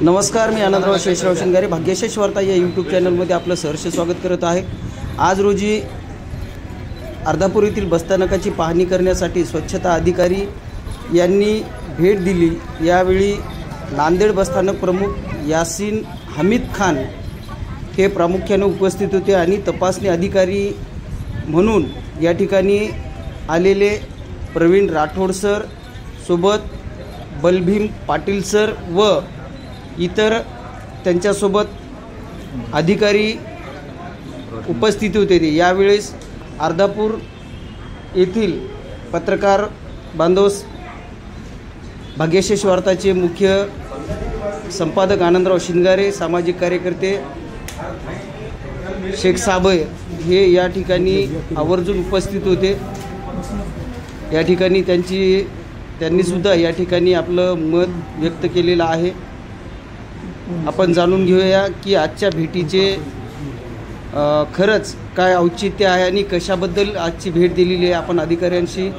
नमस्कार, मी आनंदराव शेषराव शिंगारे भाग्यशेष वार्ता या यूट्यूब चॅनलमध्ये आपलं सहर्ष स्वागत करत आहे। आज रोजी अर्धापूर येथील बसस्थानकाची पाहणी करण्यासाठी स्वच्छता अधिकारी यांनी भेट दिली। यावेळी नांदेड बसस्थानक प्रमुख यासीन हमीद खान हे प्रामुख्याने उपस्थित होते आणि तपासणी अधिकारी म्हणून या ठिकाणी आलेले प्रवीण राठोड सर सोबत बलभीम पाटील सर व इतर त्यांच्यासोबत अधिकारी उपस्थित होते। यावेळेस अर्धापूर येथील पत्रकार बांधवस भाग्यशेष वार्ताचे मुख्य संपादक आनंदराव शिंगारे, सामाजिक कार्यकर्ते शेख साबय हे या ठिकाणी आवर्जून उपस्थित होते। या ठिकाणी त्यांनी सुद्धा या ठिकाणी आपलं मत व्यक्त केलेलं आहे। आपण जाणून घेऊया की आजच्या भेटीचे खरंच काय औचित्य आहे आणि कशाबद्दल आजची भेट दिलेली आहे। आपण अधिकाऱ्यांशी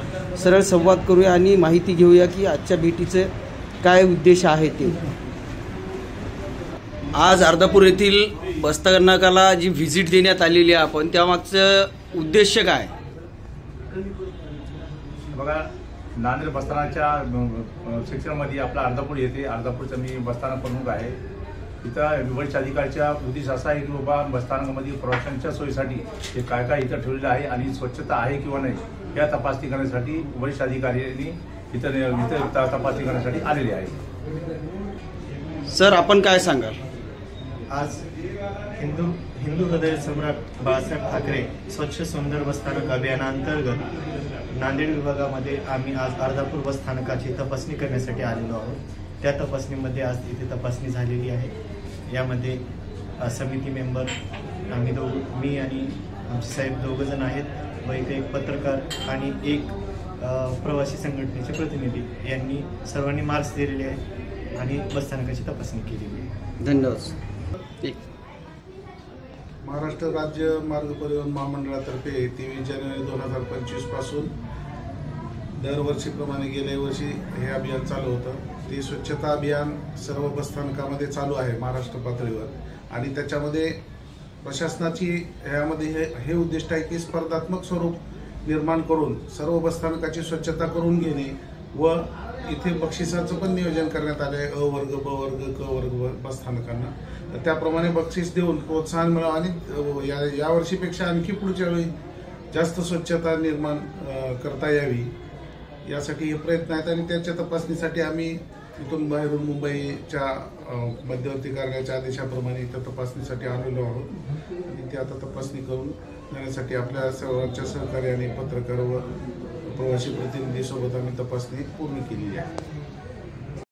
सरळ संवाद करूया आणि माहिती घेऊया की आजच्या भेटीचे काय उद्देश आहे ते। आज अर्धापूर येथील बसस्थानकाला जी व्हिजिट देण्यात आलेली आहे आपण त्यामागचं उद्देश काय? बघा, नांदेड बसस्थानाच्या सेक्शनमध्ये आपला अर्धापूर येथे अर्धापूरचा मी बसस्थानक प्रमुख आहे। इथं वरिष्ठ अधिकाऱ्याचा उद्देश असा आहे की बाबा बसस्थानकामध्ये प्रवाशांच्या सोयीसाठी हे काय काय इथं ठेवलेलं आहे आणि स्वच्छता आहे किंवा नाही या तपासणी करण्यासाठी वरिष्ठ अधिकाऱ्यांनी इथं तपासणी करण्यासाठी आलेले आहे। सर, आपण काय सांगाल? आज हिंदू हृदय सम्राट बाळासाहेब ठाकरे स्वच्छ सुंदर बसस्थानक अभियानांतर्गत नांदेड विभागामध्ये आम्ही आज अर्धापूर बसस्थानकाची तपासणी करण्यासाठी आलेलो आहोत। त्या तपासणीमध्ये आज तिथे तपासणी झालेली आहे। यामध्ये समिती मेंबर मी आणि आमचे साहेब दोघंजण आहेत व इथे एक पत्रकार आणि एक प्रवासी संघटनेचे प्रतिनिधी यांनी सर्वांनी मार्क्स दिलेले आहेत आणि बसस्थानकाची तपासणी केलेली आहे। धन्यवाद। महाराष्ट्र राज्य मार्ग परिवहन महामंडळातर्फे 23 जानेवारी 2025 पासून दरवर्षीप्रमाणे गेल्या वर्षी हे अभियान चालू होतं। ते स्वच्छता अभियान सर्व बसस्थानकामध्ये चालू आहे महाराष्ट्र पातळीवर आणि त्याच्यामध्ये प्रशासनाची ह्यामध्ये हे उद्दिष्ट आहे की स्पर्धात्मक स्वरूप निर्माण करून सर्व बसस्थानकाची स्वच्छता करून घेणे व इथे बक्षिसाचं पण नियोजन करण्यात आले आहे। अ वर्ग, ब वर्ग, क वर्ग बसस्थानकांना तर त्याप्रमाणे बक्षीस देऊन प्रोत्साहन मिळावं आणि या वर्षीपेक्षा आणखी पुढच्या वेळी जास्त स्वच्छता निर्माण करता यावी यासाठी हे प्रयत्न आहेत आणि त्याच्या तपासणीसाठी आम्ही इथून बाहेरून मुंबईच्या मध्यवर्ती कार्यालयाच्या आदेशाप्रमाणे इथं तपासणीसाठी आलेलो आहोत आणि ते आता तपासणी करून जाण्यासाठी आपल्या सर्वांच्या सहकार्याने पत्रकार व प्रवासी प्रतिनिधीसोबत आम्ही तपासणी पूर्ण केलेली आहे।